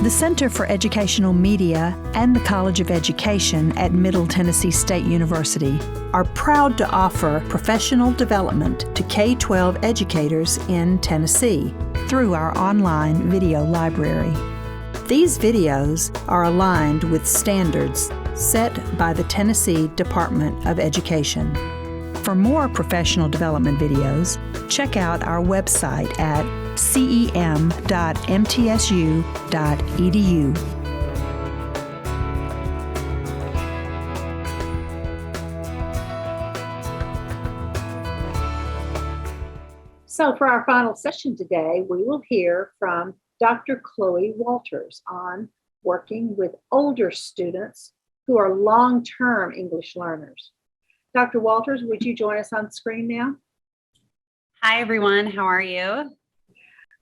The Center for Educational Media and the College of Education at Middle Tennessee State University are proud to offer professional development to K-12 educators in Tennessee through our online video library. These videos are aligned with standards set by the Tennessee Department of Education. For more professional development videos, check out our website at cem.mtsu.edu. So for our final session today, we will hear from Dr. Chloe Walters on working with older students who are long-term English learners. Dr. Walters, would you join us on screen now? Hi, everyone. How are you?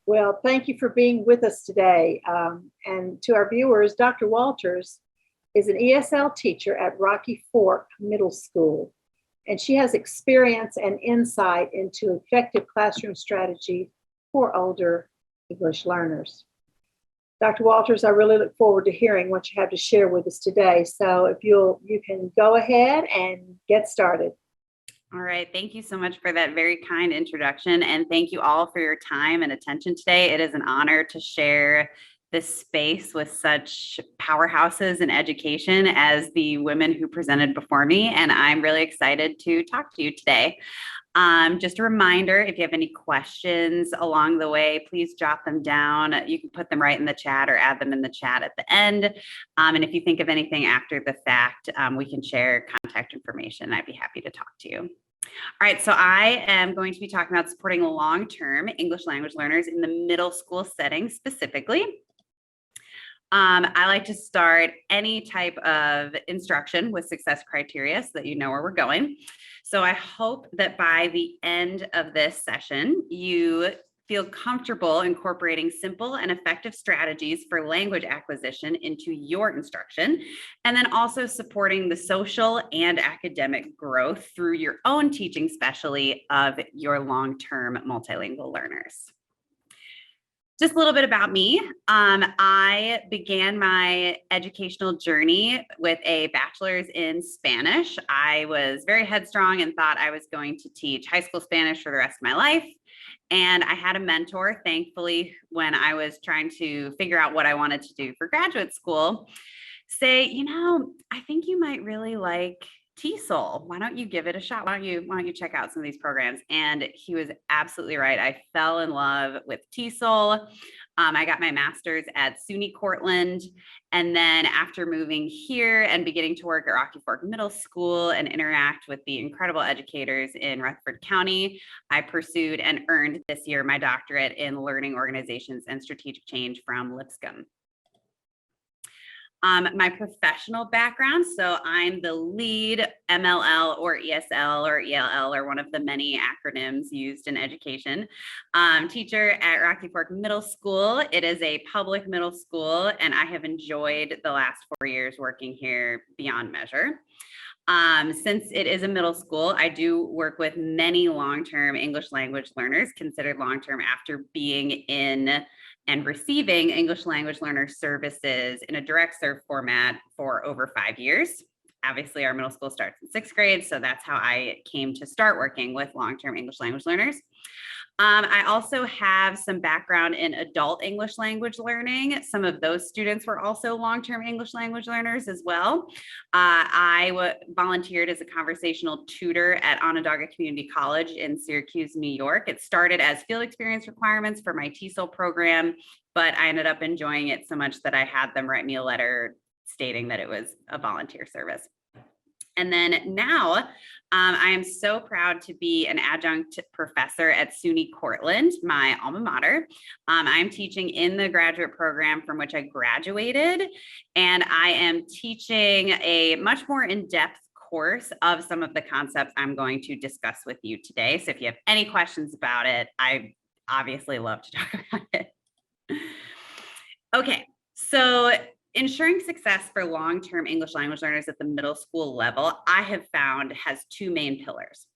Well, thank you for being with us today. And to our viewers, Dr. Walters is an ESL teacher at Rocky Fork Middle School, and she has experience and insight into effective classroom strategy for older English learners. Dr. Walters, I really look forward to hearing what you have to share with us today. So if you can go ahead and get started. All right. Thank you so much for that very kind introduction. And thank you all for your time and attention today. It is an honor to share this space with such powerhouses in education as the women who presented before me. And I'm really excited to talk to you today. Just a reminder, if you have any questions along the way, please jot them down. You can put them right in the chat or add them in the chat at the end. And if you think of anything after the fact, we can share contact information. I'd be happy to talk to you. All right, so I am going to be talking about supporting long-term English language learners in the middle school setting specifically. I like to start any type of instruction with success criteria so that you know where we're going. So I hope that by the end of this session, you feel comfortable incorporating simple and effective strategies for language acquisition into your instruction, and then also supporting the social and academic growth through your own teaching specialty of your long-term multilingual learners. Just a little bit about me. I began my educational journey with a bachelor's in Spanish. I was very headstrong and thought I was going to teach high school Spanish for the rest of my life. And I had a mentor, thankfully, when I was trying to figure out what I wanted to do for graduate school, say, you know, I think you might really like TESOL. Why don't you give it a shot? Why don't you check out some of these programs? And he was absolutely right. I fell in love with TESOL. I got my master's at SUNY Cortland. And then after moving here and beginning to work at Rocky Fork Middle School and interact with the incredible educators in Rutherford County, I pursued and earned this year my doctorate in learning organizations and strategic change from Lipscomb. My professional background, so I'm the lead MLL or ESL or ELL or one of the many acronyms used in education teacher at Rocky Fork Middle School. It is a public middle school, and I have enjoyed the last 4 years working here beyond measure. Since it is a middle school, I do work with many long-term English language learners, considered long-term after being in and receiving English language learner services in a direct serve format for over 5 years. Obviously, our middle school starts in 6th grade, so that's how I came to start working with long-term English language learners. I also have some background in adult English language learning. Some of those students were also long-term English language learners as well. I volunteered as a conversational tutor at Onondaga Community College in Syracuse, New York. It started as field experience requirements for my TESOL program, but I ended up enjoying it so much that I had them write me a letter stating that it was a volunteer service. And then now I am so proud to be an adjunct professor at SUNY Cortland, my alma mater. I'm teaching in the graduate program from which I graduated, and I am teaching a much more in-depth course of some of the concepts I'm going to discuss with you today. So if you have any questions about it, I obviously love to talk about it. Okay, so ensuring success for long-term English language learners at the middle school level, I have found has two main pillars.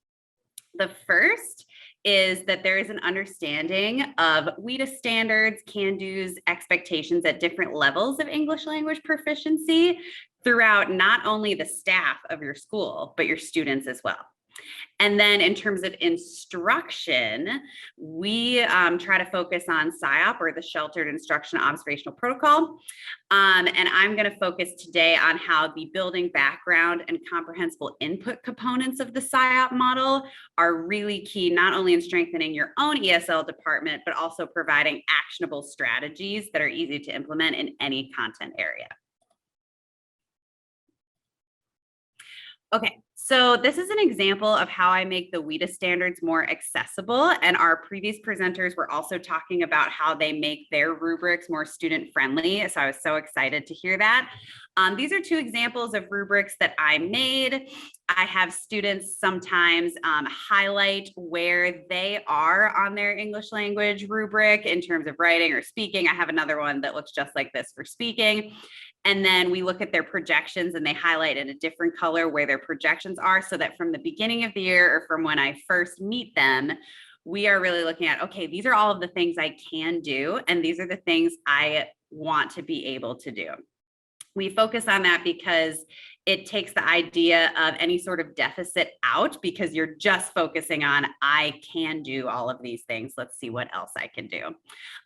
The first is that there is an understanding of WIDA standards, can-dos, expectations at different levels of English language proficiency throughout not only the staff of your school, but your students as well. And then in terms of instruction, we try to focus on SIOP, or the Sheltered Instruction Observational Protocol. And I'm going to focus today on how the building background and comprehensible input components of the SIOP model are really key, not only in strengthening your own ESL department, but also providing actionable strategies that are easy to implement in any content area. Okay, so this is an example of how I make the WIDA standards more accessible, and our previous presenters were also talking about how they make their rubrics more student friendly, so I was so excited to hear that. These are two examples of rubrics that I made. I have students sometimes highlight where they are on their English language rubric in terms of writing or speaking. I have another one that looks just like this for speaking. And then we look at their projections and they highlight in a different color where their projections are, so that from the beginning of the year or from when I first meet them, we are really looking at, okay, these are all of the things I can do, and these are the things I want to be able to do. We focus on that because it takes the idea of any sort of deficit out, because you're just focusing on, I can do all of these things. Let's see what else I can do.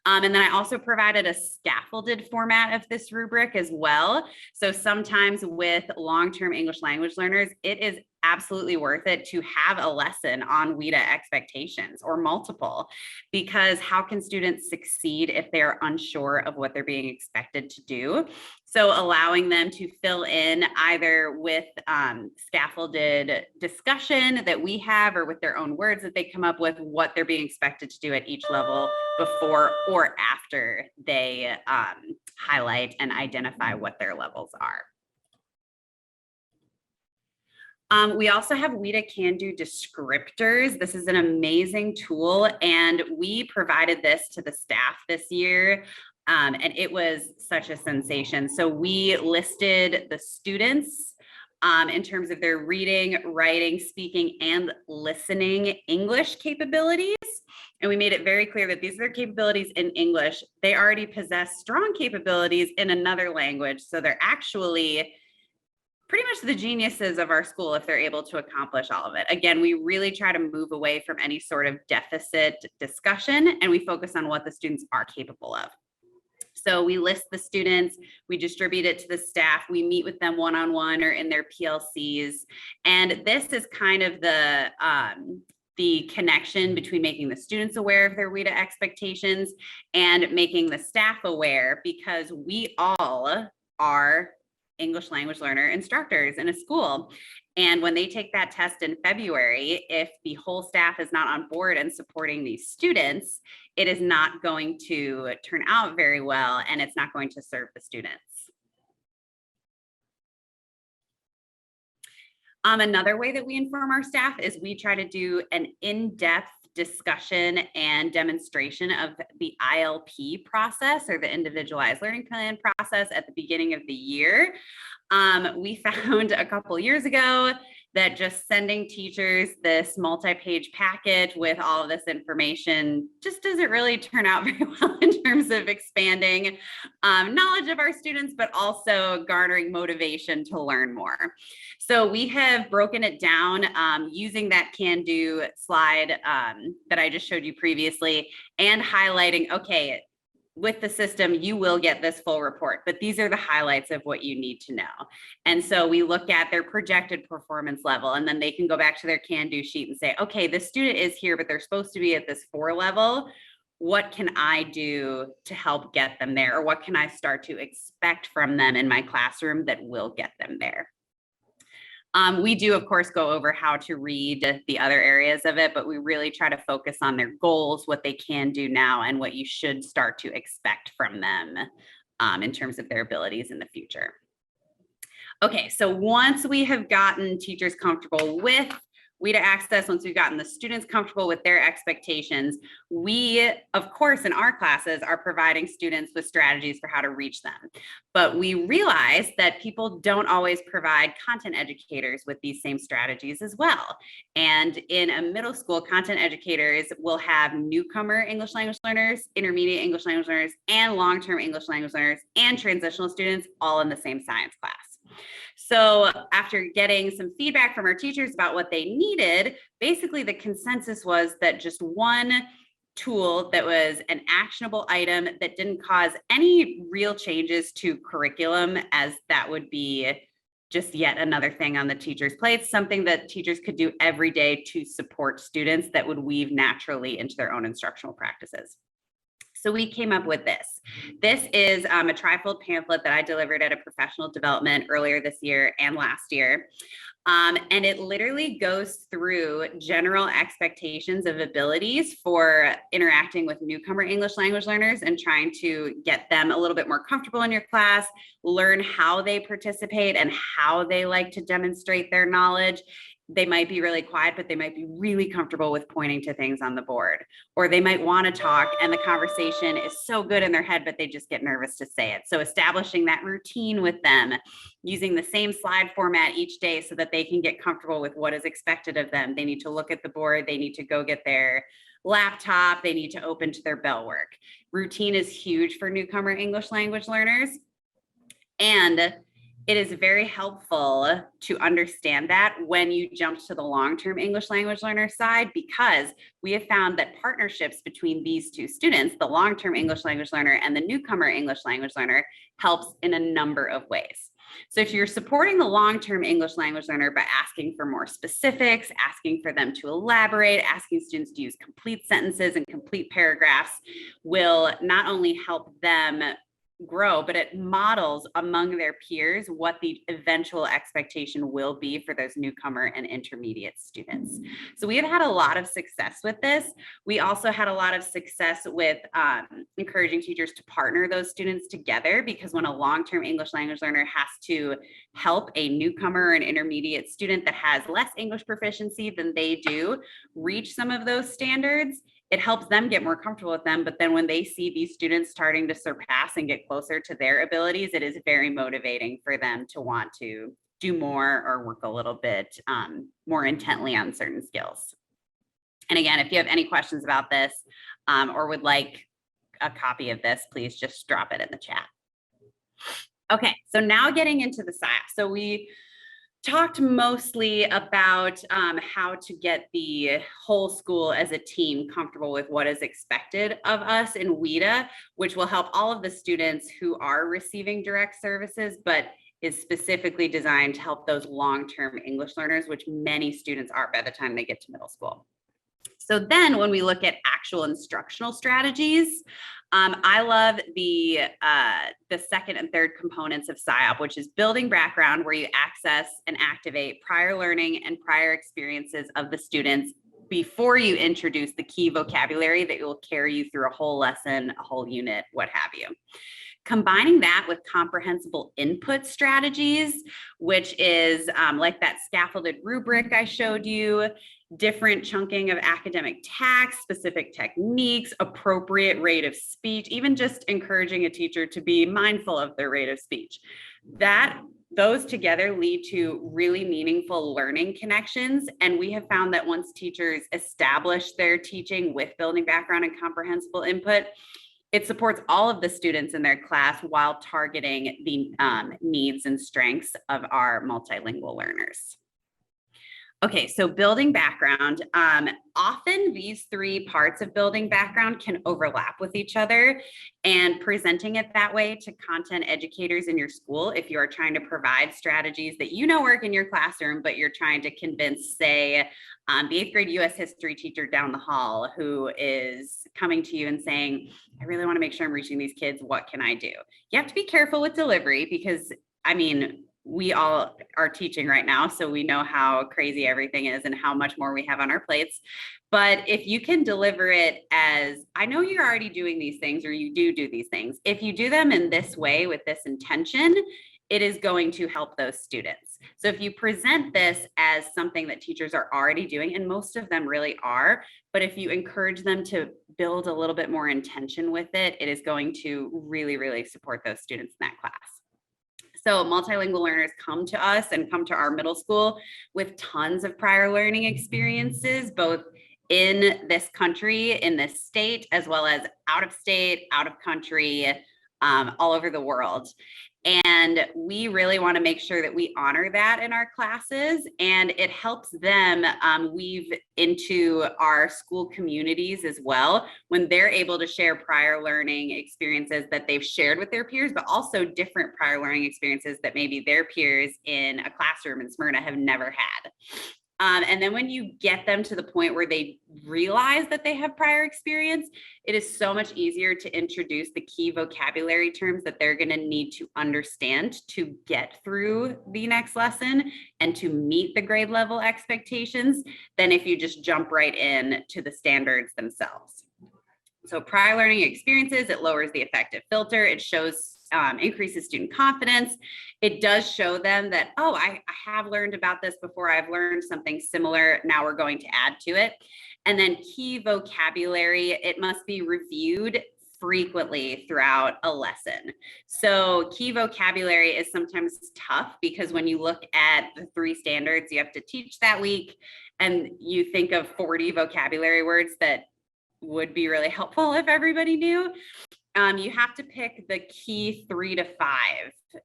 And then I also provided a scaffolded format of this rubric as well. So sometimes with long-term English language learners, it is absolutely worth it to have a lesson on WIDA expectations, or multiple, because how can students succeed if they're unsure of what they're being expected to do? So allowing them to fill in either with scaffolded discussion that we have, or with their own words that they come up with, what they're being expected to do at each level before or after they highlight and identify what their levels are. We also have WIDA Can-Do descriptors. This is an amazing tool, and we provided this to the staff this year, and it was such a sensation. So we listed the students in terms of their reading, writing, speaking, and listening English capabilities. And we made it very clear that these are their capabilities in English. They already possess strong capabilities in another language, so they're actually pretty much the geniuses of our school if they're able to accomplish all of it. Again, we really try to move away from any sort of deficit discussion, and we focus on what the students are capable of. So we list the students, we distribute it to the staff, we meet with them one-on-one or in their PLCs. And this is kind of the connection between making the students aware of their WIDA expectations and making the staff aware, because we all are English language learner instructors in a school. And when they take that test in February, if the whole staff is not on board and supporting these students, it is not going to turn out very well, and it's not going to serve the students. Another way that we inform our staff is we try to do an in-depth discussion and demonstration of the ILP process, or the Individualized Learning Plan process, at the beginning of the year. We found a couple years ago that just sending teachers this multi-page packet with all of this information just doesn't really turn out very well in terms of expanding knowledge of our students, but also garnering motivation to learn more. So we have broken it down using that can-do slide that I just showed you previously, and highlighting, okay, with the system, you will get this full report, but these are the highlights of what you need to know. And so we look at their projected performance level, and then they can go back to their can-do sheet and say, okay, this student is here, but they're supposed to be at this 4 level. What can I do to help get them there? Or what can I start to expect from them in my classroom that will get them there? We do, of course, go over how to read the other areas of it, but we really try to focus on their goals, what they can do now, and what you should start to expect from them in terms of their abilities in the future. Okay, so once we have gotten teachers comfortable with WIDA access, once we've gotten the students comfortable with their expectations, we, of course, in our classes are providing students with strategies for how to reach them. But we realize that people don't always provide content educators with these same strategies as well. And in a middle school, content educators will have newcomer English language learners, intermediate English language learners, and long-term English language learners, and transitional students all in the same science class. So after getting some feedback from our teachers about what they needed, basically the consensus was that just one tool that was an actionable item that didn't cause any real changes to curriculum, as that would be just yet another thing on the teacher's plate, something that teachers could do every day to support students that would weave naturally into their own instructional practices. So we came up with this. This is a trifold pamphlet that I delivered at a professional development earlier this year and last year. And it literally goes through general expectations of abilities for interacting with newcomer English language learners and trying to get them a little bit more comfortable in your class, learn how they participate and how they like to demonstrate their knowledge. They might be really quiet, but they might be really comfortable with pointing to things on the board, or they might want to talk and the conversation is so good in their head, but they just get nervous to say it. So establishing that routine with them, using the same slide format each day so that they can get comfortable with what is expected of them. They need to look at the board. They need to go get their laptop. They need to open to their bell work. Routine is huge for newcomer English language learners. And it is very helpful to understand that when you jump to the long-term English language learner side, because we have found that partnerships between these two students, the long-term English language learner and the newcomer English language learner, helps in a number of ways. So if you're supporting the long-term English language learner by asking for more specifics, asking for them to elaborate, asking students to use complete sentences and complete paragraphs, will not only help them grow, but it models among their peers what the eventual expectation will be for those newcomer and intermediate students. So we have had a lot of success with this. We also had a lot of success with encouraging teachers to partner those students together, because when a long-term English language learner has to help a newcomer or an intermediate student that has less English proficiency than they do reach some of those standards, it helps them get more comfortable with them. But then when they see these students starting to surpass and get closer to their abilities, it is very motivating for them to want to do more or work a little bit more intently on certain skills. And again, if you have any questions about this or would like a copy of this, please just drop it in the chat. Okay, so now getting into the SIAP. So we talked mostly about how to get the whole school as a team comfortable with what is expected of us in WIDA, which will help all of the students who are receiving direct services, but is specifically designed to help those long-term English learners, which many students are by the time they get to middle school. So then when we look at actual instructional strategies, I love the second and third components of SIOP, which is building background, where you access and activate prior learning and prior experiences of the students before you introduce the key vocabulary that will carry you through a whole lesson, a whole unit, what have you. Combining that with comprehensible input strategies, which is like that scaffolded rubric I showed you, different chunking of academic tasks, specific techniques, appropriate rate of speech, even just encouraging a teacher to be mindful of their rate of speech. Those together lead to really meaningful learning connections. And we have found that once teachers establish their teaching with building background and comprehensible input, it supports all of the students in their class while targeting the needs and strengths of our multilingual learners. Okay, so building background. Often these three parts of building background can overlap with each other, and presenting it that way to content educators in your school, if you are trying to provide strategies that you know work in your classroom, but you're trying to convince, say, the 8th grade US history teacher down the hall who is coming to you and saying, I really want to make sure I'm reaching these kids. What can I do? You have to be careful with delivery, because, I mean, we all are teaching right now, so we know how crazy everything is and how much more we have on our plates. But if you can deliver it as, I know you're already doing these things, or you do these things, if you do them in this way with this intention, it is going to help those students. So if you present this as something that teachers are already doing, and most of them really are, but if you encourage them to build a little bit more intention with it, it is going to really, really support those students in that class. So multilingual learners come to us and come to our middle school with tons of prior learning experiences, both in this country, in this state, as well as out of state, out of country, all over the world. And we really want to make sure that we honor that in our classes, and it helps them weave into our school communities as well when they're able to share prior learning experiences that they've shared with their peers, but also different prior learning experiences that maybe their peers in a classroom in Smyrna have never had. And then when you get them to the point where they realize that they have prior experience, it is so much easier to introduce the key vocabulary terms that they're going to need to understand to get through the next lesson and to meet the grade level expectations than if you just jump right in to the standards themselves. So prior learning experiences, it lowers the affective filter. It shows increases student confidence. It does show them that, oh, I have learned about this before. I've learned something similar. Now we're going to add to it. And then key vocabulary, it must be reviewed frequently throughout a lesson. So key vocabulary is sometimes tough because when you look at the 3 standards you have to teach that week, and you think of 40 vocabulary words that would be really helpful if everybody knew. You have to pick the key 3 to 5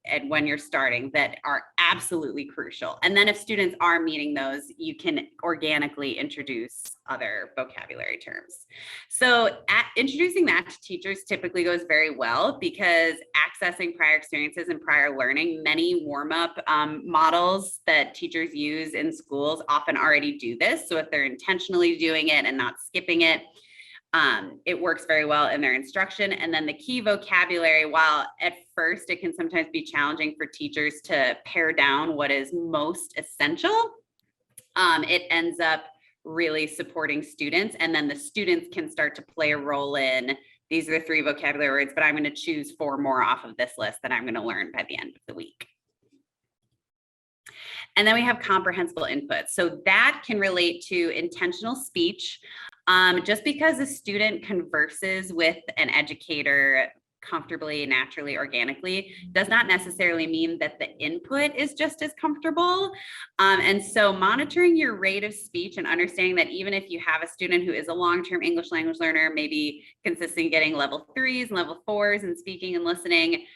and when you're starting that are absolutely crucial. And then if students are meeting those, you can organically introduce other vocabulary terms. So introducing that to teachers typically goes very well because accessing prior experiences and prior learning, many warm-up models that teachers use in schools often already do this. So if they're intentionally doing it and not skipping it, it works very well in their instruction. And then the key vocabulary, while at first it can sometimes be challenging for teachers to pare down what is most essential, it ends up really supporting students. And then the students can start to play a role in, these are the 3 vocabulary words, but I'm going to choose 4 more off of this list that I'm going to learn by the end of the week. And then we have comprehensible input. So that can relate to intentional speech. Just because a student converses with an educator comfortably, naturally, organically, does not necessarily mean that the input is just as comfortable. And so monitoring your rate of speech and understanding that even if you have a student who is a long-term English language learner, maybe consistently getting level 3s and level 4s in speaking and listening,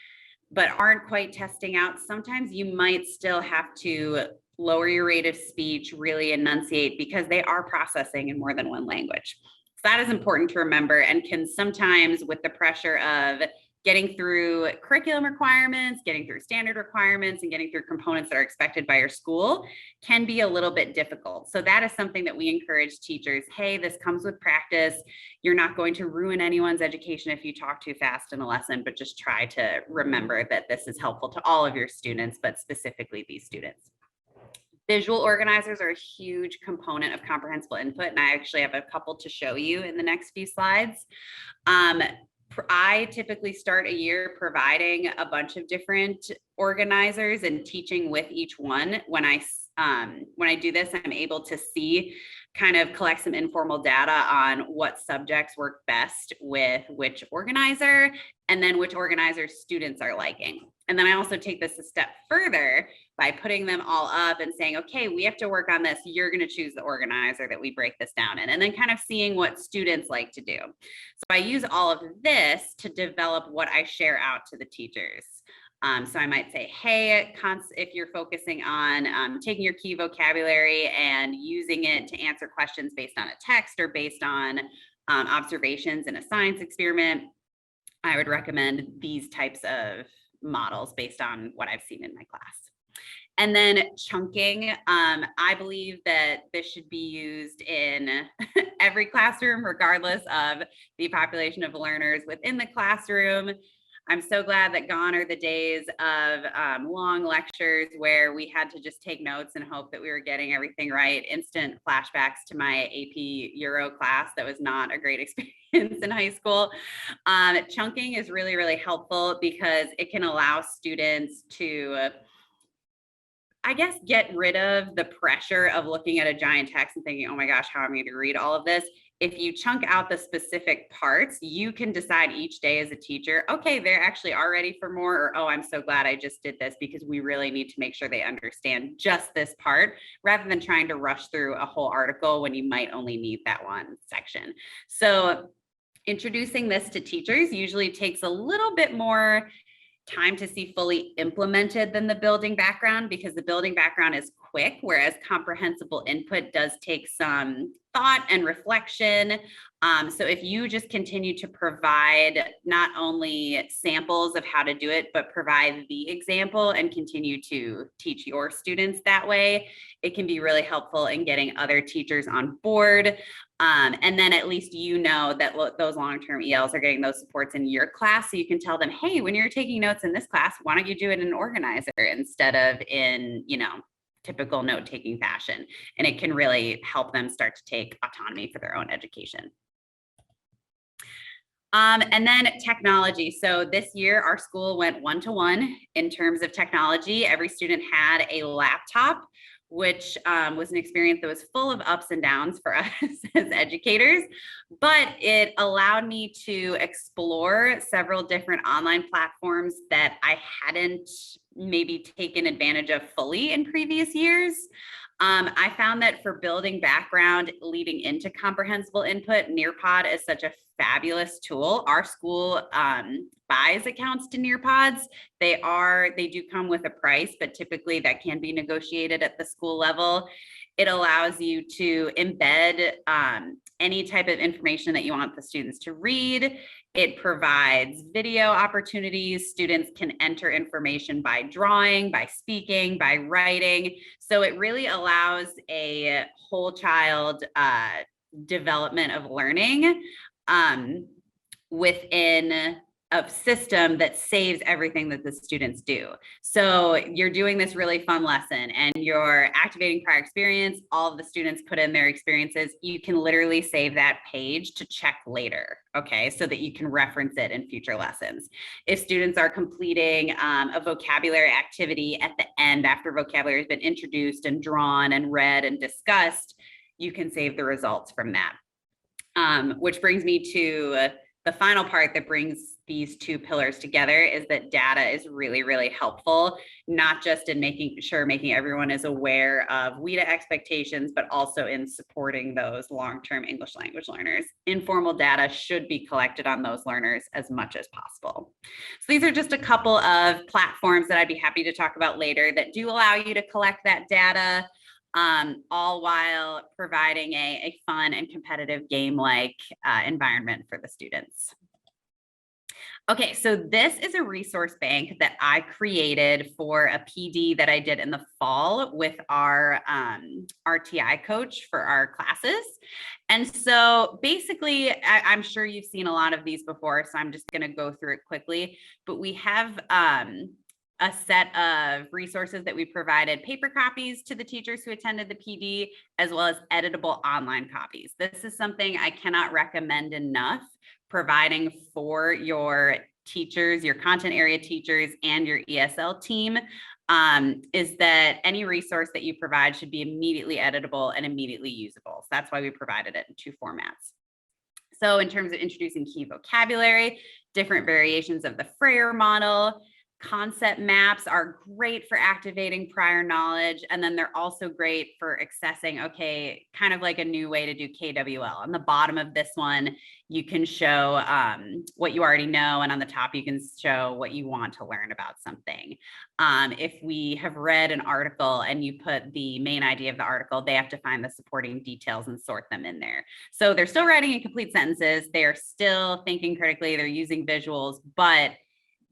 but aren't quite testing out, sometimes you might still have to lower your rate of speech, really enunciate, because they are processing in more than one language. So that is important to remember, and can sometimes, with the pressure of getting through curriculum requirements, getting through standard requirements, and getting through components that are expected by your school, can be a little bit difficult. So that is something that we encourage teachers. Hey, this comes with practice. You're not going to ruin anyone's education if you talk too fast in a lesson, but just try to remember that this is helpful to all of your students, but specifically these students. Visual organizers are a huge component of comprehensible input, and I actually have a couple to show you in the next few slides. I typically start a year providing a bunch of different organizers and teaching with each one. When I do this, I'm able to see, kind of collect some informal data on what subjects work best with which organizer, and then which organizer students are liking. And then I also take this a step further by putting them all up and saying, okay, we have to work on this. You're going to choose the organizer that we break this down in, and then kind of seeing what students like to do. So I use all of this to develop what I share out to the teachers. So I might say, hey, if you're focusing on taking your key vocabulary and using it to answer questions based on a text or based on observations in a science experiment, I would recommend these types of models based on what I've seen in my class. And then chunking, I believe that this should be used in every classroom, regardless of the population of learners within the classroom. I'm so glad that gone are the days of long lectures where we had to just take notes and hope that we were getting everything right. Instant flashbacks to my AP Euro class. That was not a great experience in high school. Chunking is really, really helpful because it can allow students to I guess, get rid of the pressure of looking at a giant text and thinking, oh my gosh, how am I going to read all of this? If you chunk out the specific parts, you can decide each day as a teacher, okay, they actually are ready for more, or, oh, I'm so glad I just did this because we really need to make sure they understand just this part, rather than trying to rush through a whole article when you might only need that one section. So introducing this to teachers usually takes a little bit more time to see fully implemented than the building background, because the building background is quick, whereas comprehensible input does take some thought and reflection. So if you just continue to provide not only samples of how to do it, but provide the example and continue to teach your students that way, it can be really helpful in getting other teachers on board. And then at least you know that those long-term ELs are getting those supports in your class. So you can tell them, hey, when you're taking notes in this class, why don't you do it in an organizer instead of in, typical note-taking fashion? And it can really help them start to take autonomy for their own education. And then technology. So this year, our school went 1-to-1 in terms of technology. Every student had a laptop, which was an experience that was full of ups and downs for us as educators, but it allowed me to explore several different online platforms that I hadn't maybe taken advantage of fully in previous years. I found that for building background leading into comprehensible input, Nearpod is such a fabulous tool. Our school buys accounts to Nearpods. They do come with a price, but typically that can be negotiated at the school level. It allows you to embed any type of information that you want the students to read. It provides video opportunities. Students can enter information by drawing, by speaking, by writing. So it really allows a whole child development of learning within a system that saves everything that the students do. So you're doing this really fun lesson and you're activating prior experience. All of the students put in their experiences. You can literally save that page to check later, okay, so that you can reference it in future lessons. If students are completing a vocabulary activity at the end after vocabulary has been introduced and drawn and read and discussed, you can save the results from that. Which brings me to the final part that brings these two pillars together, is that data is really, really helpful, not just in making everyone is aware of WIDA expectations, but also in supporting those long-term English language learners. Informal data should be collected on those learners as much as possible. So these are just a couple of platforms that I'd be happy to talk about later that do allow you to collect that data, all while providing a fun and competitive game-like environment for the students. Okay, so this is a resource bank that I created for a PD that I did in the fall with our RTI coach for our classes. And so basically, I'm sure you've seen a lot of these before, so I'm just going to go through it quickly. But we have a set of resources that we provided paper copies to the teachers who attended the PD, as well as editable online copies. This is something I cannot recommend enough, providing for your teachers, your content area teachers, and your ESL team, is that any resource that you provide should be immediately editable and immediately usable. So that's why we provided it in 2 formats. So in terms of introducing key vocabulary, different variations of the Freyer model, concept maps are great for activating prior knowledge, and then they're also great for accessing, okay, kind of like a new way to do KWL. On the bottom of this one, you can show what you already know, and on the top, you can show what you want to learn about something. If we have read an article and you put the main idea of the article, they have to find the supporting details and sort them in there. So they're still writing in complete sentences, they're still thinking critically, they're using visuals, but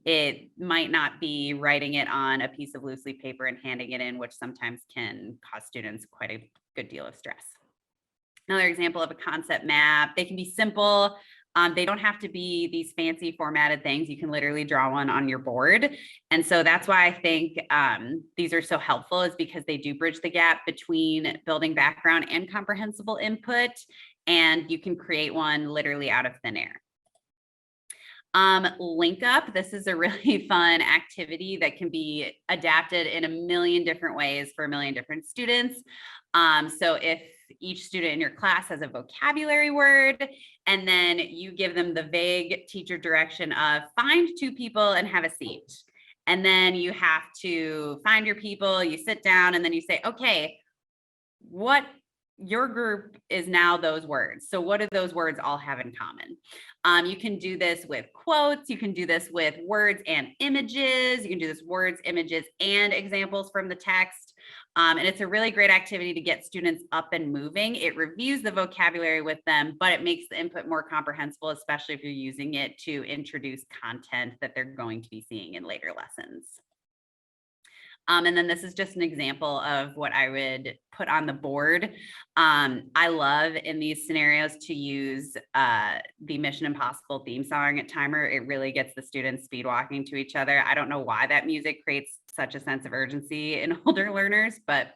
it might not be writing it on a piece of loose leaf paper and handing it in, which sometimes can cause students quite a good deal of stress. Another example of a concept map, they can be simple. They don't have to be these fancy formatted things. You can literally draw one on your board. And so that's why I think these are so helpful, is because they do bridge the gap between building background and comprehensible input. And you can create one literally out of thin air. Link up. This is a really fun activity that can be adapted in a million different ways for a million different students. So if each student in your class has a vocabulary word, and then you give them the vague teacher direction of find two people and have a seat. And then you have to find your people, you sit down, and then you say, okay, what your group is now those words. So what do those words all have in common? You can do this with quotes. You can do this with words and images. You can do this words, images, and examples from the text. And it's a really great activity to get students up and moving. It reviews the vocabulary with them, but it makes the input more comprehensible, especially if you're using it to introduce content that they're going to be seeing in later lessons. And then this is just an example of what I would put on the board. I love in these scenarios to use the Mission Impossible theme song at timer. It really gets the students speed walking to each other. I don't know why that music creates such a sense of urgency in older learners, but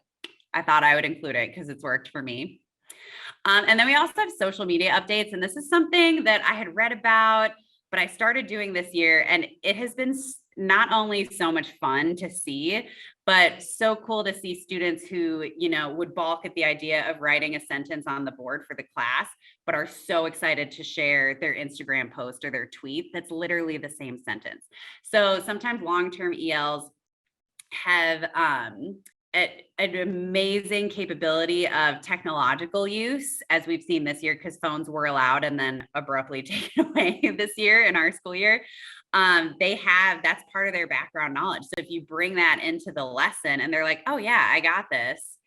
I thought I would include it because it's worked for me. And then we also have social media updates. And this is something that I had read about, but I started doing this year, and it has been not only so much fun to see, but so cool to see students who, you know, would balk at the idea of writing a sentence on the board for the class, but are so excited to share their Instagram post or their tweet that's literally the same sentence. So sometimes long-term ELs have an amazing capability of technological use, as we've seen this year, because phones were allowed and then abruptly taken away this year in our school year. That's part of their background knowledge. So if you bring that into the lesson and they're like, oh yeah, I got this,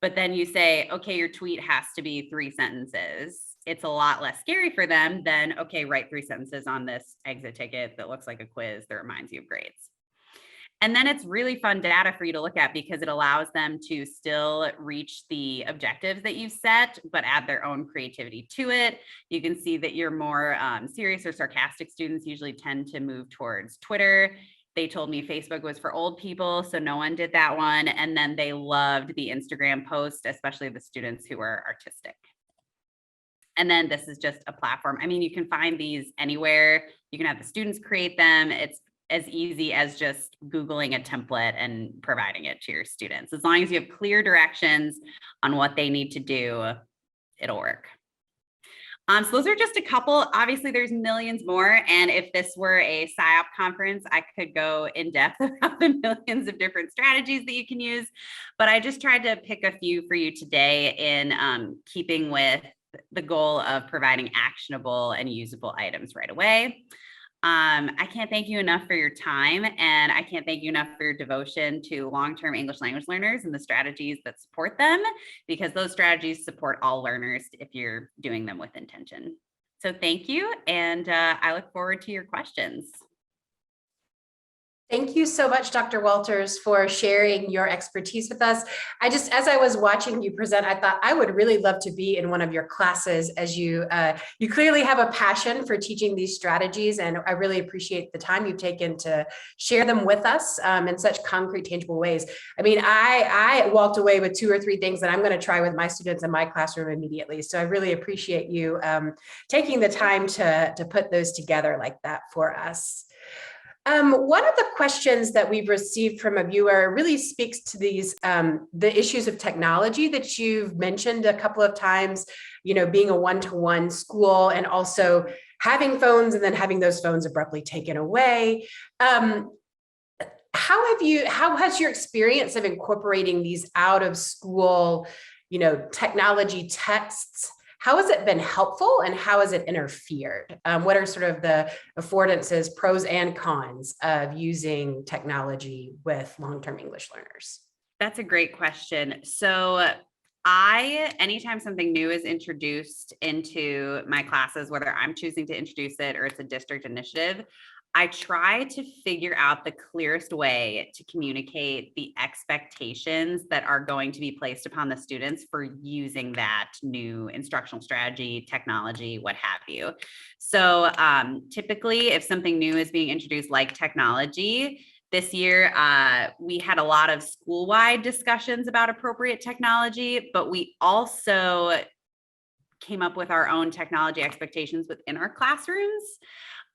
but then you say, okay, your tweet has to be 3 sentences. It's a lot less scary for them than, okay, write 3 sentences on this exit ticket that looks like a quiz that reminds you of grades. And then it's really fun data for you to look at because it allows them to still reach the objectives that you've set, but add their own creativity to it. You can see that your more serious or sarcastic students usually tend to move towards Twitter. They told me Facebook was for old people, so no one did that one. And then they loved the Instagram post, especially the students who are artistic. And then this is just a platform. I mean, you can find these anywhere. You can have the students create them. It's as easy as just Googling a template and providing it to your students. As long as you have clear directions on what they need to do, it'll work. So those are just a couple. Obviously, there's millions more. And if this were a PSYOP conference, I could go in depth about the millions of different strategies that you can use. But I just tried to pick a few for you today in keeping with the goal of providing actionable and usable items right away. I can't thank you enough for your time, and I can't thank you enough for your devotion to long-term English language learners and the strategies that support them, because those strategies support all learners if you're doing them with intention. So thank you, and I look forward to your questions. Thank you so much, Dr. Walters, for sharing your expertise with us. As I was watching you present, I thought I would really love to be in one of your classes, as you clearly have a passion for teaching these strategies, and I really appreciate the time you've taken to share them with us in such concrete, tangible ways. I mean, I walked away with 2 or 3 things that I'm going to try with my students in my classroom immediately. So I really appreciate you taking the time to put those together like that for us. One of the questions that we've received from a viewer really speaks to these, the issues of technology that you've mentioned a couple of times, you know, being a one-to-one school and also having phones and then having those phones abruptly taken away. How has your experience of incorporating these out of school, you know, technology texts, how has it been helpful and how has it interfered? What are sort of the affordances, pros and cons of using technology with long-term English learners? That's a great question. So anytime something new is introduced into my classes, whether I'm choosing to introduce it or it's a district initiative, I try to figure out the clearest way to communicate the expectations that are going to be placed upon the students for using that new instructional strategy, technology, what have you. So typically, if something new is being introduced like technology, this year, we had a lot of school-wide discussions about appropriate technology, but we also came up with our own technology expectations within our classrooms.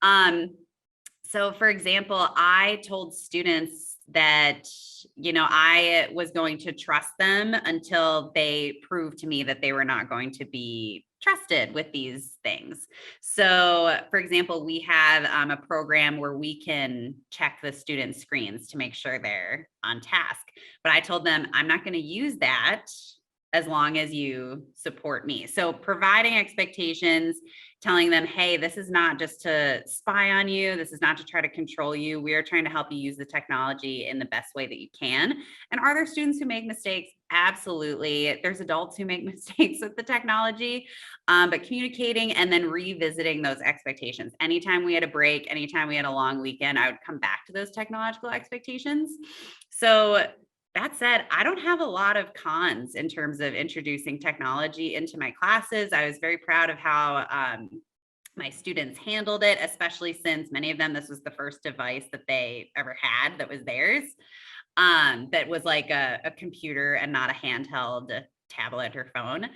So for example, I told students that, I was going to trust them until they proved to me that they were not going to be trusted with these things. So for example, we have a program where we can check the students' screens to make sure they're on task. But I told them, I'm not going to use that as long as you support me. So providing expectations, telling them, hey, this is not just to spy on you. This is not to try to control you. We are trying to help you use the technology in the best way that you can. And are there students who make mistakes? Absolutely. There's adults who make mistakes with the technology, but communicating and then revisiting those expectations. Anytime we had a break, anytime we had a long weekend, I would come back to those technological expectations. So that said, I don't have a lot of cons in terms of introducing technology into my classes. I was very proud of how my students handled it, especially since many of them, this was the first device that they ever had that was theirs, that was like a computer and not a handheld tablet or phone.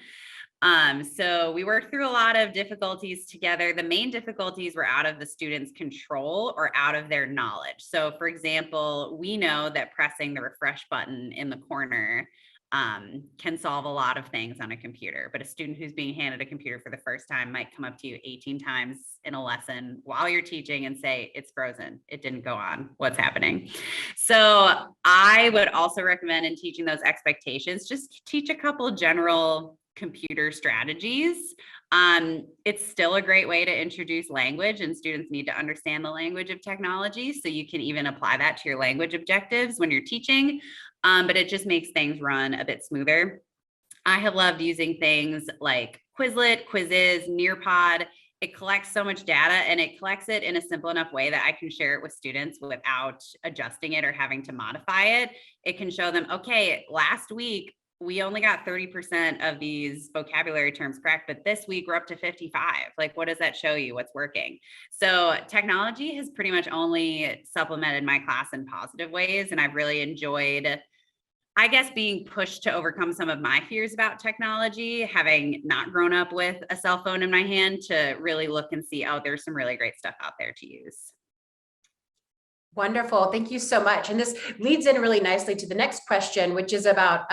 So we worked through a lot of difficulties together. The main difficulties were out of the students' control or out of their knowledge. So for example, we know that pressing the refresh button in the corner can solve a lot of things on a computer, but a student who's being handed a computer for the first time might come up to you 18 times in a lesson while you're teaching and say, it's frozen, it didn't go on, what's happening? So I would also recommend in teaching those expectations, just teach a couple general computer strategies. It's still a great way to introduce language, and students need to understand the language of technology. So you can even apply that to your language objectives when you're teaching, but it just makes things run a bit smoother. I have loved using things like Quizlet, Quizzes, Nearpod. It collects so much data, and it collects it in a simple enough way that I can share it with students without adjusting it or having to modify it. It can show them, okay, last week, we only got 30% of these vocabulary terms correct, but this week we're up to 55. Like, what does that show you? What's working? So technology has pretty much only supplemented my class in positive ways. And I've really enjoyed, I guess, being pushed to overcome some of my fears about technology, having not grown up with a cell phone in my hand, to really look and see, oh, there's some really great stuff out there to use. Wonderful. Thank you so much. And this leads in really nicely to the next question, which is about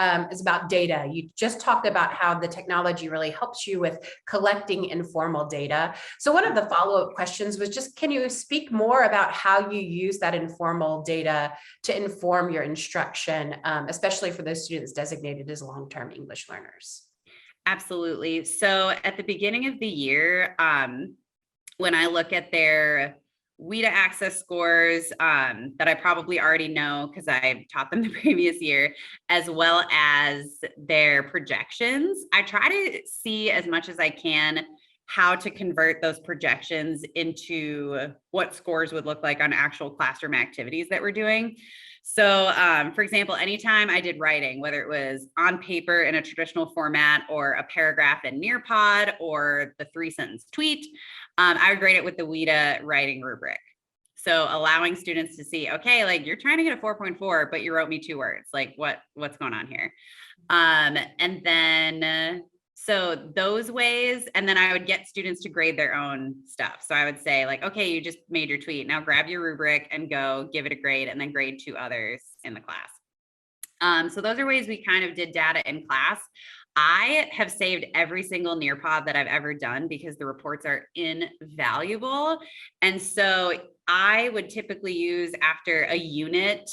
data. You just talked about how the technology really helps you with collecting informal data. So one of the follow-up questions was just, can you speak more about how you use that informal data to inform your instruction, especially for those students designated as long-term English learners? Absolutely. So at the beginning of the year, when I look at their WIDA access scores that I probably already know because I taught them the previous year, as well as their projections, I try to see as much as I can how to convert those projections into what scores would look like on actual classroom activities that we're doing. So for example, anytime I did writing, whether it was on paper in a traditional format or a paragraph in Nearpod or the 3-sentence tweet, I would grade it with the WIDA writing rubric. So allowing students to see, okay, like you're trying to get a 4.4, but you wrote me 2 words. Like what's going on here? And then, so those ways, and then I would get students to grade their own stuff. So I would say like, okay, you just made your tweet. Now grab your rubric and go give it a grade, and then grade 2 others in the class. So those are ways we kind of did data in class. I have saved every single Nearpod that I've ever done because the reports are invaluable. And so I would typically use, after a unit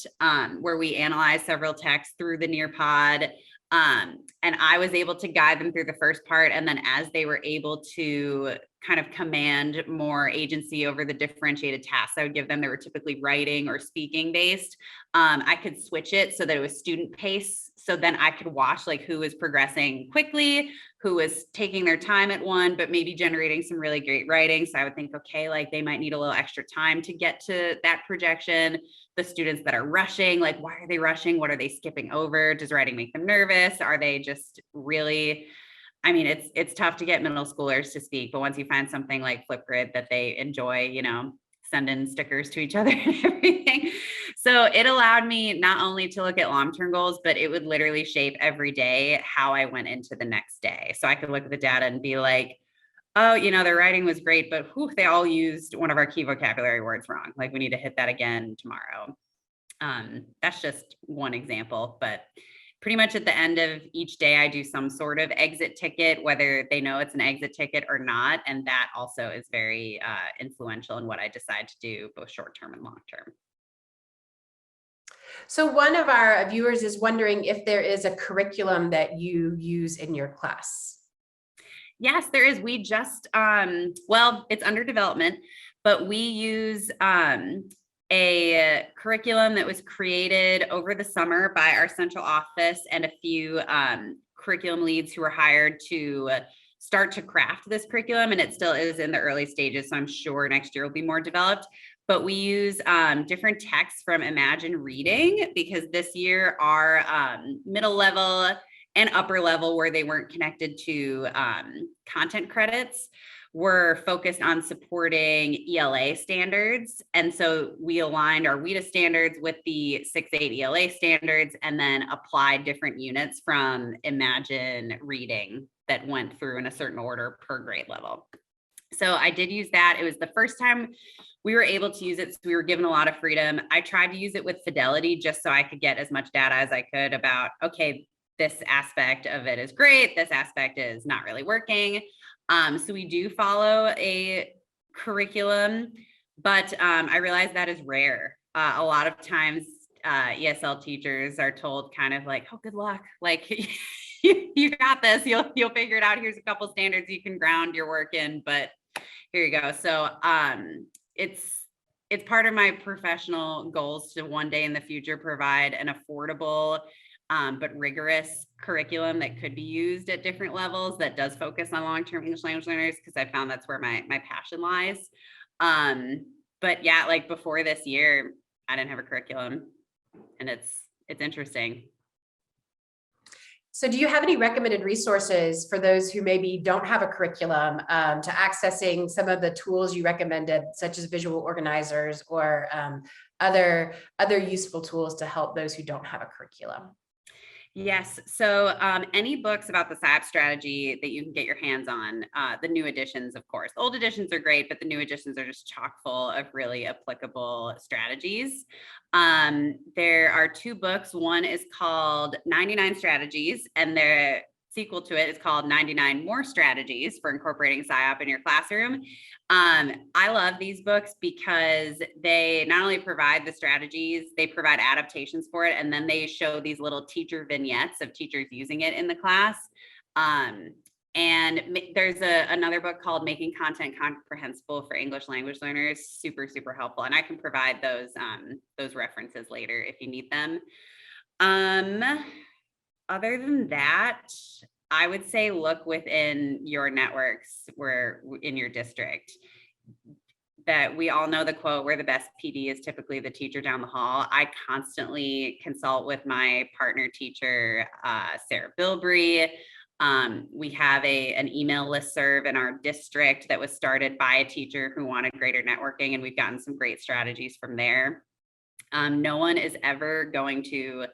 where we analyze several texts through the Nearpod, and I was able to guide them through the first part. And then as they were able to kind of command more agency over the differentiated tasks I would give them, they were typically writing or speaking based. I could switch it so that it was student pace. So then I could watch like who was progressing quickly, who was taking their time at one, but maybe generating some really great writing. So I would think, okay, like they might need a little extra time to get to that projection. The students that are rushing, like, why are they rushing? What are they skipping over? Does writing make them nervous? Are they just really, I mean, it's tough to get middle schoolers to speak, but once you find something like Flipgrid that they enjoy, you know, sending stickers to each other and everything. So it allowed me not only to look at long-term goals, but it would literally shape every day how I went into the next day. So I could look at the data and be like, oh, their writing was great, but they all used one of our key vocabulary words wrong. Like, we need to hit that again tomorrow. That's just one example, but pretty much at the end of each day, I do some sort of exit ticket, whether they know it's an exit ticket or not. And that also is very influential in what I decide to do, both short-term and long-term. So one of our viewers is wondering if there is a curriculum that you use in your class. Yes, there is. We just, well, it's under development, but we use a curriculum that was created over the summer by our central office and a few curriculum leads who were hired to start to craft this curriculum. And it still is in the early stages, so I'm sure next year will be more developed. But we use different texts from Imagine Reading, because this year our middle level and upper level, where they weren't connected to content credits, were focused on supporting ELA standards. And so we aligned our WIDA standards with the 6-8 ELA standards, and then applied different units from Imagine Reading that went through in a certain order per grade level. So I did use that. It was the first time we were able to use it, so we were given a lot of freedom. I tried to use it with fidelity just so I could get as much data as I could about, okay, this aspect of it is great, this aspect is not really working. So we do follow a curriculum, but I realize that is rare. A lot of times ESL teachers are told kind of like, oh, good luck. Like, you got this, you'll figure it out. Here's a couple standards you can ground your work in, but here you go. So it's part of my professional goals to one day in the future provide an affordable but rigorous curriculum that could be used at different levels that does focus on long-term English language learners, because I found that's where my passion lies. But yeah, like before this year, I didn't have a curriculum, and it's interesting. So do you have any recommended resources for those who maybe don't have a curriculum to accessing some of the tools you recommended, such as visual organizers or other useful tools to help those who don't have a curriculum? Yes. So any books about the SIOP strategy that you can get your hands on, the new editions, of course. The old editions are great, but the new editions are just chock full of really applicable strategies. There are two books. One is called 99 Strategies, and the sequel to it is called 99 More Strategies for Incorporating SIOP in Your Classroom. I love these books because they not only provide the strategies, they provide adaptations for it, and then they show these little teacher vignettes of teachers using it in the class. And there's another book called Making Content Comprehensible for English Language Learners. Super, super helpful. And I can provide those references later if you need them. Other than that, I would say look within your networks where in your district. That we all know the quote, where the best PD is typically the teacher down the hall. I constantly consult with my partner teacher, Sarah Bilbrey. We have an email listserv in our district that was started by a teacher who wanted greater networking, and we've gotten some great strategies from there. No one is ever going to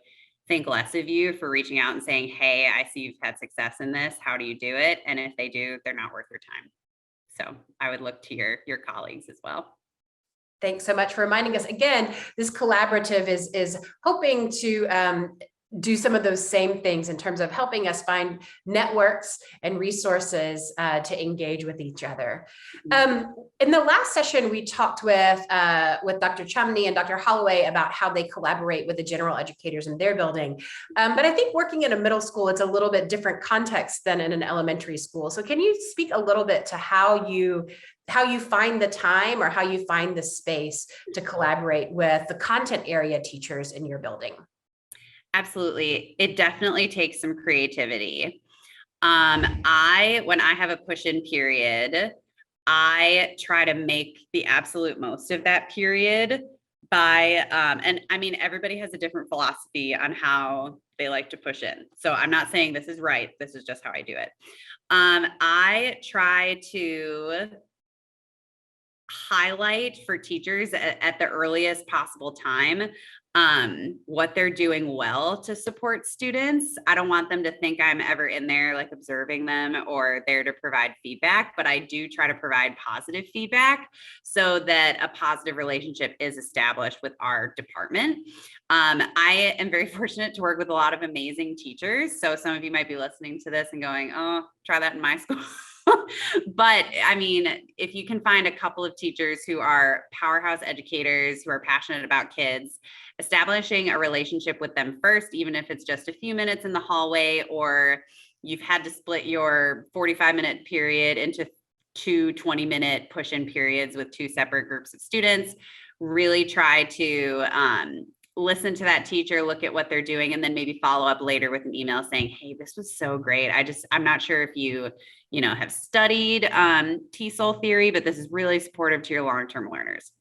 think less of you for reaching out and saying, hey, I see you've had success in this. How do you do it? And if they do, they're not worth your time. So I would look to your colleagues as well. Thanks so much for reminding us. Again, this collaborative is hoping to do some of those same things in terms of helping us find networks and resources to engage with each other. In the last session, we talked with Dr. Chumney and Dr. Holloway about how they collaborate with the general educators in their building. But I think working in a middle school, it's a little bit different context than in an elementary school. So can you speak a little bit to how you find the time or how you find the space to collaborate with the content area teachers in your building? Absolutely. It definitely takes some creativity. When I have a push-in period, I try to make the absolute most of that period by, and I mean, everybody has a different philosophy on how they like to push in. So I'm not saying this is right. This is just how I do it. I try to highlight for teachers at the earliest possible time what they're doing well to support students. I don't want them to think I'm ever in there like observing them or there to provide feedback, but I do try to provide positive feedback so that a positive relationship is established with our department. I am very fortunate to work with a lot of amazing teachers. So some of you might be listening to this and going, oh, try that in my school. But I mean, if you can find a couple of teachers who are powerhouse educators, who are passionate about kids, establishing a relationship with them first, even if it's just a few minutes in the hallway, or you've had to split your 45-minute period into two 20-minute push-in periods with two separate groups of students, really try to listen to that teacher, look at what they're doing, and then maybe follow up later with an email saying, hey, this was so great. I'm not sure if you have studied TESOL theory, but this is really supportive to your long-term learners.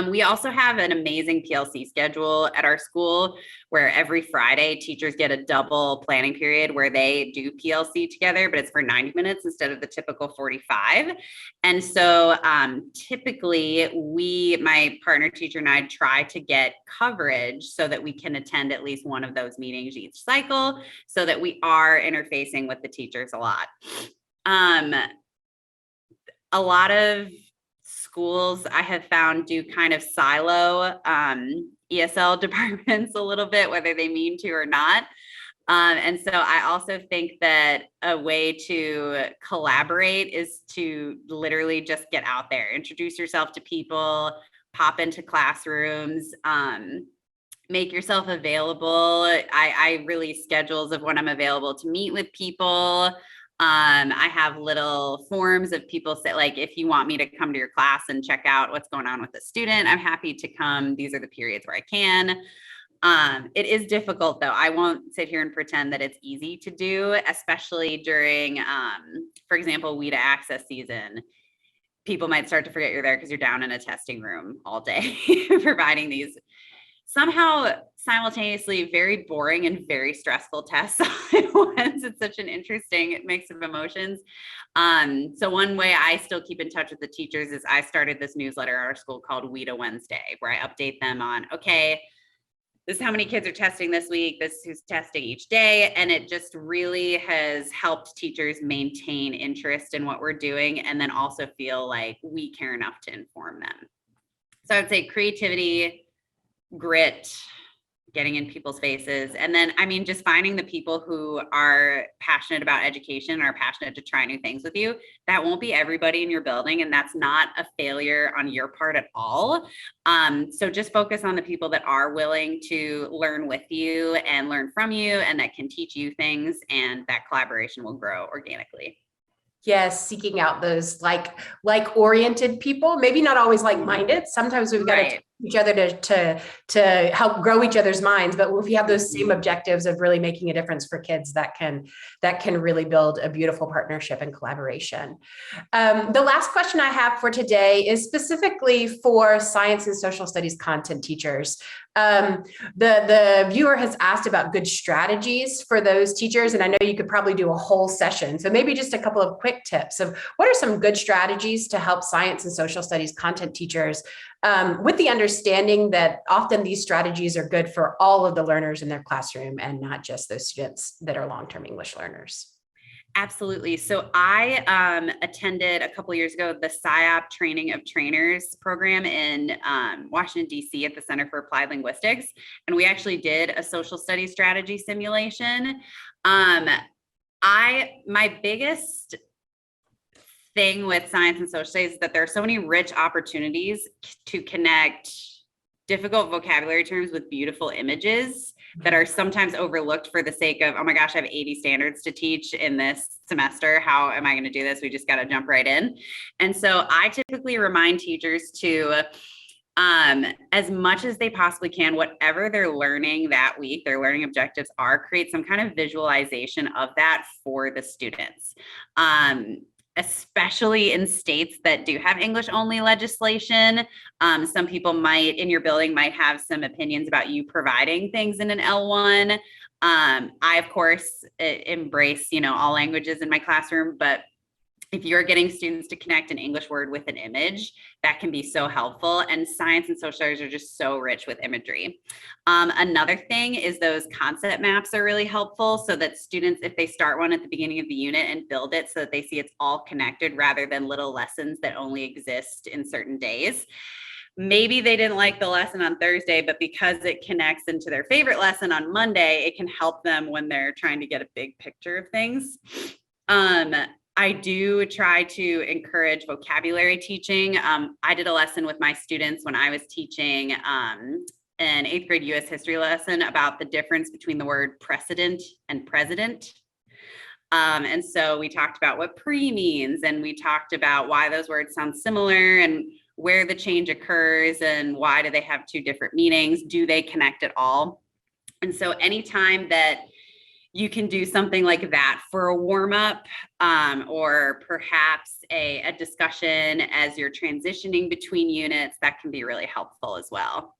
We also have an amazing PLC schedule at our school where every Friday teachers get a double planning period where they do PLC together, but it's for 90 minutes instead of the typical 45. And so typically my partner teacher and I try to get coverage so that we can attend at least one of those meetings each cycle so that we are interfacing with the teachers a lot. A lot of schools I have found do kind of silo ESL departments a little bit, whether they mean to or not. And so I also think that a way to collaborate is to literally just get out there, introduce yourself to people, pop into classrooms, make yourself available. I release schedules of when I'm available to meet with people. I have little forms of people say, like, if you want me to come to your class and check out what's going on with the student, I'm happy to come. These are the periods where I can. It is difficult though. I won't sit here and pretend that it's easy to do, especially during, for example, WIDA access season. People might start to forget you're there because you're down in a testing room all day providing these somehow simultaneously very boring and very stressful tests at once. It's such an interesting mix of emotions. So one way I still keep in touch with the teachers is I started this newsletter at our school called WIDA Wednesday, where I update them on, okay, this is how many kids are testing this week, this is who's testing each day. And it just really has helped teachers maintain interest in what we're doing and then also feel like we care enough to inform them. So I would say creativity, grit, getting in people's faces. And then, I mean, just finding the people who are passionate about education, are passionate to try new things with you. That won't be everybody in your building. And that's not a failure on your part at all. So just focus on the people that are willing to learn with you and learn from you and that can teach you things, and that collaboration will grow organically. Yes, seeking out those like-oriented people, maybe not always like-minded. Sometimes we've got to each other to help grow each other's minds. But if you have those same objectives of really making a difference for kids, that can really build a beautiful partnership and collaboration. The last question I have for today is specifically for science and social studies content teachers. The viewer has asked about good strategies for those teachers, and I know you could probably do a whole session. So maybe just a couple of quick tips of what are some good strategies to help science and social studies content teachers, with the understanding that often these strategies are good for all of the learners in their classroom and not just those students that are long-term English learners. Absolutely. So I attended a couple of years ago the SIOP Training of Trainers program in Washington, D.C. at the Center for Applied Linguistics. And we actually did a social studies strategy simulation. My biggest thing with science and social studies is that there are so many rich opportunities to connect difficult vocabulary terms with beautiful images that are sometimes overlooked for the sake of, oh my gosh, I have 80 standards to teach in this semester. How am I going to do this? We just got to jump right in. And so I typically remind teachers to, as much as they possibly can, whatever they're learning that week, their learning objectives are, create some kind of visualization of that for the students. Especially in states that do have English only legislation. Some people in your building might have some opinions about you providing things in an L1. I, of course, embrace, all languages in my classroom, but if you're getting students to connect an English word with an image, that can be so helpful. And science and social studies are just so rich with imagery. Another thing is those concept maps are really helpful, so that students, if they start one at the beginning of the unit and build it so that they see it's all connected rather than little lessons that only exist in certain days. Maybe they didn't like the lesson on Thursday, but because it connects into their favorite lesson on Monday, it can help them when they're trying to get a big picture of things. I do try to encourage vocabulary teaching. I did a lesson with my students when I was teaching an 8th grade US history lesson about the difference between the word precedent and president. And so we talked about what pre means, and we talked about why those words sound similar and where the change occurs and why do they have two different meanings? Do they connect at all? And so anytime that you can do something like that for a warm up, or perhaps a discussion as you're transitioning between units, that can be really helpful as well.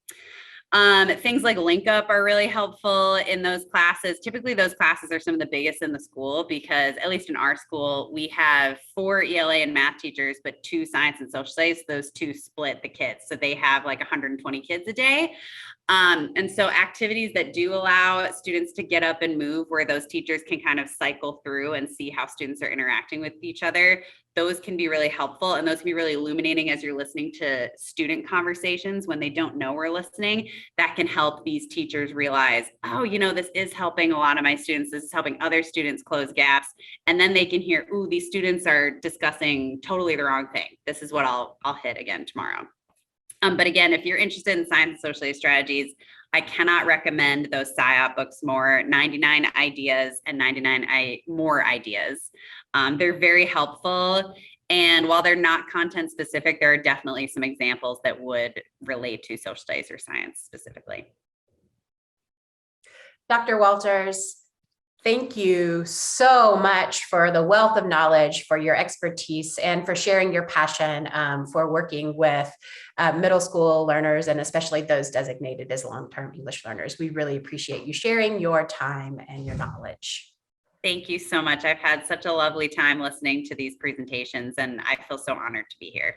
Things like link up are really helpful in those classes. Typically those classes are some of the biggest in the school because, at least in our school, we have 4 ELA and math teachers, but 2 science and social studies. Those 2 split the kids. So they have like 120 kids a day. And so activities that do allow students to get up and move, where those teachers can kind of cycle through and see how students are interacting with each other, those can be really helpful. And those can be really illuminating as you're listening to student conversations when they don't know we're listening. That can help these teachers realize, oh, you know, this is helping a lot of my students. This is helping other students close gaps. And then they can hear, ooh, these students are discussing totally the wrong thing. This is what I'll hit again tomorrow. But again, if you're interested in science and social studies strategies, I cannot recommend those SciOp books more, 99 Ideas and 99 More Ideas. They're very helpful. And while they're not content specific, there are definitely some examples that would relate to social studies or science specifically. Dr. Walters, thank you so much for the wealth of knowledge, for your expertise, and for sharing your passion for working with middle school learners, and especially those designated as long-term English learners. We really appreciate you sharing your time and your knowledge. Thank you so much. I've had such a lovely time listening to these presentations, and I feel so honored to be here.